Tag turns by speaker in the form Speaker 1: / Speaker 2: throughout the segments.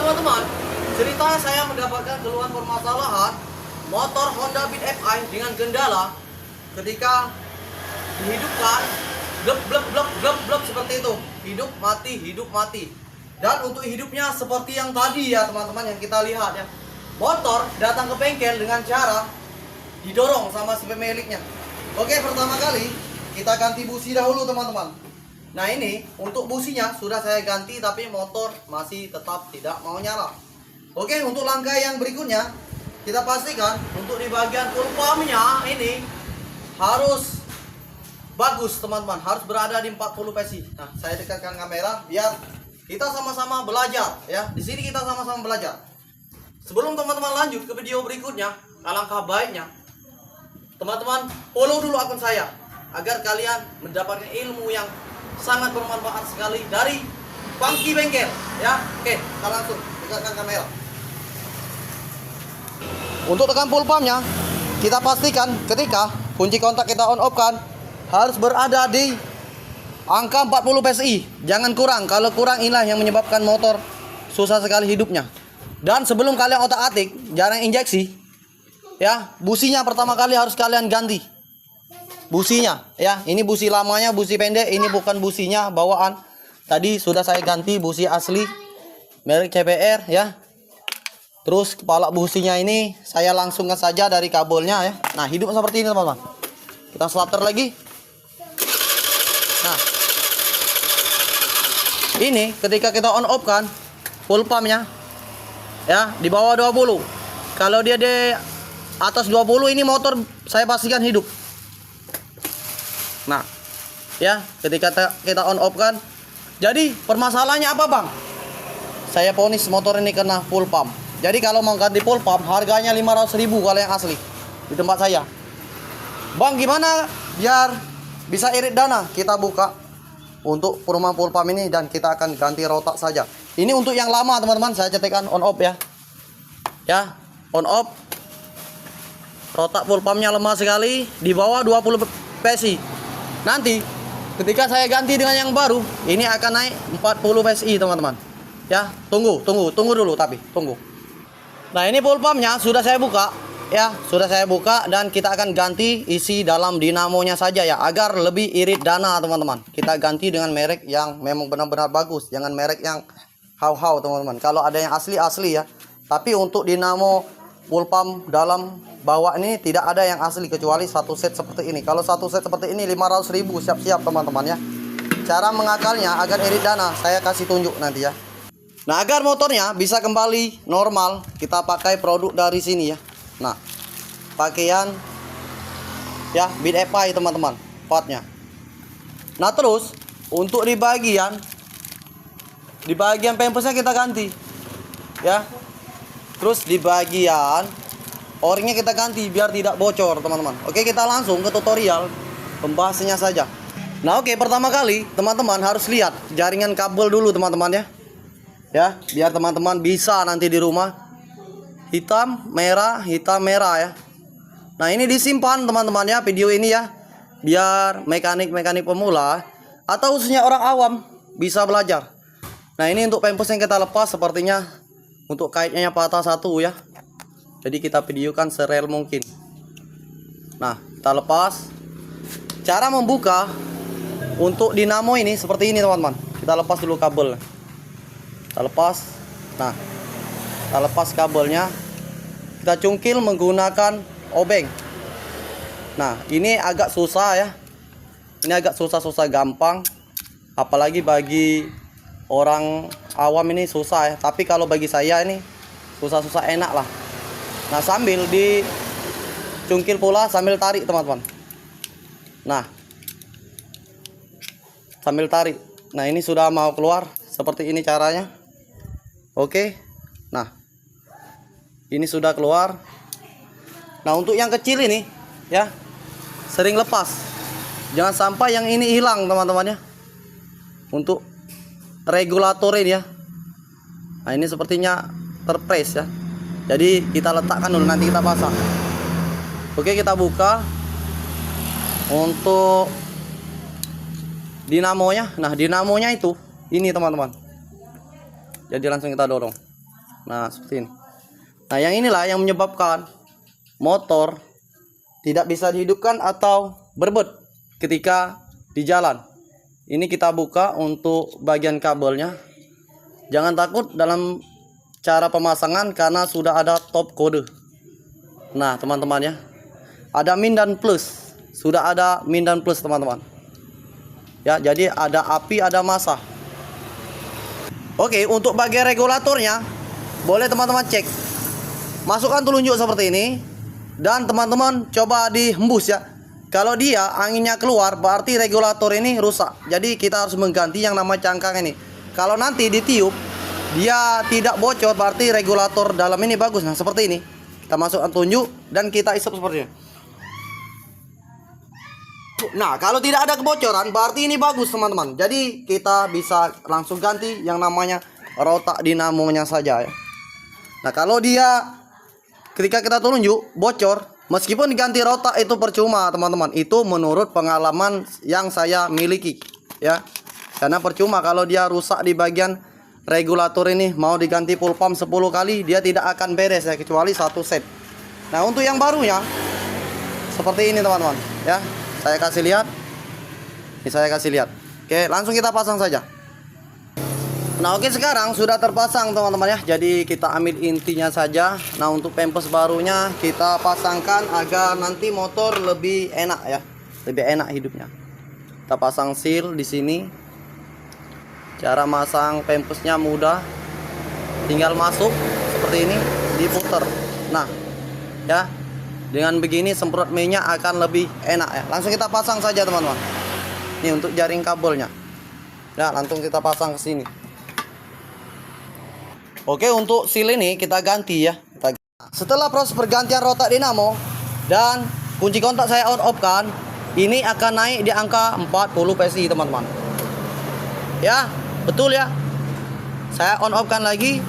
Speaker 1: teman-teman, ceritanya saya mendapatkan keluhan permasalahan motor Honda Beat FI dengan kendala ketika dihidupkan blep blep blep blep blep seperti itu, hidup mati. Dan untuk hidupnya seperti yang tadi ya teman-teman yang kita lihat ya, motor datang ke bengkel dengan cara didorong sama si pemiliknya. Oke, pertama kali kita ganti busi dahulu teman-teman. Nah ini untuk businya sudah saya ganti, tapi motor masih tetap tidak mau nyala. Oke, untuk langkah yang berikutnya kita pastikan untuk di bagian full pumpnya ini harus bagus teman-teman, harus berada di 40 PSI. Nah saya dekatkan kamera biar kita sama-sama belajar ya. Di sini kita sama-sama belajar. Sebelum teman-teman lanjut ke video berikutnya, alangkah baiknya teman-teman follow dulu akun saya agar kalian mendapatkan ilmu yang sangat bermanfaat sekali dari Funky Bengkel ya. Oke, kita langsung dekatkan kamera. Untuk tekan full pumpnya, kita pastikan ketika kunci kontak kita on off kan harus berada di angka 40 PSI, jangan kurang. Kalau kurang inilah yang menyebabkan motor susah sekali hidupnya. Dan sebelum kalian otak-atik, jarang injeksi ya, businya pertama kali harus kalian ganti businya ya. Ini busi lamanya, busi pendek, ini bukan businya bawaan. Tadi sudah saya ganti busi asli merek CBR ya. Terus kepala businya ini saya langsungkan saja dari kabelnya ya. Nah, hidup seperti ini teman-teman. Kita starter lagi. Nah, ini ketika kita on off kan full pumpnya ya di bawah 20. Kalau dia di atas 20 ini motor saya pastikan hidup. Nah ya, ketika kita on off kan, jadi permasalahannya apa bang? Saya ponis motor ini kena full pump. Jadi kalau mau ganti full pump harganya 500.000 kalau yang asli di tempat saya. Bang gimana biar bisa irit dana? Kita buka untuk perumahan full pump ini dan kita akan ganti rotak saja. Ini untuk yang lama teman-teman, saya cetekkan on off ya. Ya, on off. Rotak full pumpnya lemah sekali, di bawah 20 PSI. Nanti ketika saya ganti dengan yang baru, ini akan naik 40 PSI teman-teman. Ya, tunggu dulu tapi tunggu. Nah, ini full pumpnya sudah saya buka ya, sudah saya buka dan kita akan ganti isi dalam dinamonya saja ya, agar lebih irit dana teman-teman. Kita ganti dengan merek yang memang benar-benar bagus, jangan merek yang hau-hau teman-teman. Kalau ada yang asli ya. Tapi untuk dinamo full pump dalam bawah ini tidak ada yang asli kecuali satu set seperti ini. Kalau satu set seperti ini 500.000, siap-siap teman-teman ya. Cara mengakalnya agar irit dana saya kasih tunjuk nanti ya. Nah, agar motornya bisa kembali normal, kita pakai produk dari sini ya. Nah, pakaian ya Beat FI teman-teman, partnya. Nah, terus untuk di bagian pempesnya kita ganti ya. Terus di bagian o-ringnya kita ganti biar tidak bocor teman-teman. Oke, kita langsung ke tutorial pembahasannya saja. Nah, oke, pertama kali teman-teman harus lihat jaringan kabel dulu teman-teman ya. Ya, biar teman-teman bisa nanti di rumah hitam merah ya. Nah, ini disimpan teman-teman ya video ini ya, biar mekanik pemula atau khususnya orang awam bisa belajar. Nah, ini untuk pempes yang kita lepas, sepertinya untuk kaitnya patah satu ya. Jadi kita videokan sereal mungkin. Nah, kita lepas. Cara membuka untuk dinamo ini seperti ini teman-teman. Kita lepas dulu kabel. Kita lepas. Nah, kita lepas kabelnya. Kita cungkil menggunakan obeng. Nah, ini agak susah ya. Ini agak susah gampang. Apalagi bagi orang awam ini susah ya. Tapi kalau bagi saya ini susah enak lah. Nah, sambil dicungkil pula sambil tarik teman-teman. Nah, sambil tarik. Nah, ini sudah mau keluar. Seperti ini caranya. Oke. Nah, ini sudah keluar. Nah, untuk yang kecil ini ya, sering lepas. Jangan sampai yang ini hilang teman-teman ya. Untuk regulator ini ya. Nah, ini sepertinya terpres ya. Jadi kita letakkan dulu, nanti kita pasang. Oke, kita buka untuk dinamonya. Nah, dinamonya itu ini teman-teman. Jadi langsung kita dorong. Nah, seperti ini. Nah, yang inilah yang menyebabkan motor tidak bisa dihidupkan atau berbet ketika di jalan. Ini kita buka untuk bagian kabelnya. Jangan takut dalam cara pemasangan karena sudah ada top kode. Nah, teman-teman ya. Ada min dan plus. Sudah ada min dan plus, teman-teman. Ya, jadi ada api, ada massa. Oke, untuk bagian regulatornya boleh teman-teman cek. Masukkan telunjuk seperti ini dan teman-teman coba dihembus ya. Kalau dia anginnya keluar berarti regulator ini rusak. Jadi kita harus mengganti yang nama cangkang ini. Kalau nanti ditiup dia tidak bocor berarti regulator dalam ini bagus. Nah, seperti ini. Kita masukkan telunjuk dan kita isap seperti ini. Nah, kalau tidak ada kebocoran berarti ini bagus, teman-teman. Jadi kita bisa langsung ganti yang namanya rotak dinamonya saja ya. Nah, kalau dia ketika kita tunjuk bocor, meskipun diganti rotak itu percuma, teman-teman. Itu menurut pengalaman yang saya miliki ya. Karena percuma kalau dia rusak di bagian regulator ini, mau diganti full pump 10 kali dia tidak akan beres ya, kecuali satu set. Nah, untuk yang barunya seperti ini, teman-teman ya. Saya kasih lihat. Ini saya kasih lihat. Oke, langsung kita pasang saja. Nah, oke, sekarang sudah terpasang, teman-teman ya. Jadi kita ambil intinya saja. Nah, untuk pempes barunya kita pasangkan agar nanti motor lebih enak ya. Lebih enak hidupnya. Kita pasang seal di sini. Cara masang pempesnya mudah. Tinggal masuk seperti ini, diputer. Nah, ya. Dengan begini semprot minyak akan lebih enak ya. Langsung kita pasang saja, teman-teman. Ini untuk jaring kabelnya. Ya, langsung kita pasang ke sini. Oke, untuk seal ini kita ganti ya. Setelah proses pergantian rotak dinamo dan kunci kontak saya on off kan, ini akan naik di angka 40 PSI, teman-teman. Ya, betul ya. Saya on off kan lagi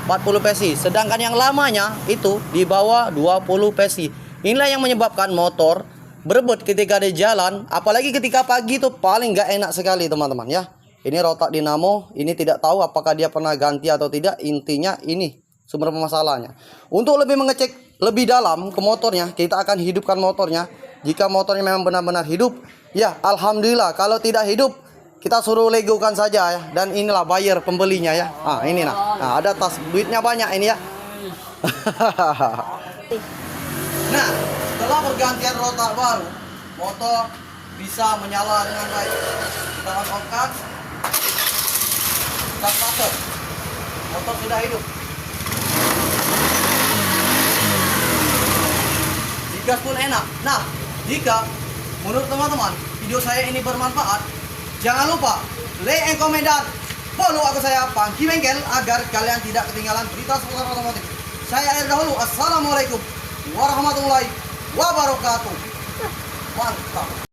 Speaker 1: 40 PSI. Sedangkan yang lamanya itu di bawah 20 PSI. Inilah yang menyebabkan motor berebut ketika di jalan, apalagi ketika pagi itu paling nggak enak sekali, teman-teman ya. Ini rotak dinamo, ini tidak tahu apakah dia pernah ganti atau tidak. Intinya ini sumber permasalahannya. Untuk lebih mengecek lebih dalam ke motornya, kita akan hidupkan motornya. Jika motornya memang benar-benar hidup, ya alhamdulillah. Kalau tidak hidup, kita suruh legokan saja ya. Dan inilah buyer pembelinya ya. Nah, ini nah, ada tas, duitnya banyak ini ya. Nah, setelah pergantian rotak baru, motor bisa menyala dengan baik. Kita on-off-kan. Kita start. Motor sudah hidup. Digas pun enak. Nah, jika menurut teman-teman video saya ini bermanfaat, jangan lupa like and comment dan follow akun saya Pangki Bengkel agar kalian tidak ketinggalan berita seputar otomotif. Saya akhir dahulu. Assalamualaikum warahmatullahi wabarakatuh. Mantap.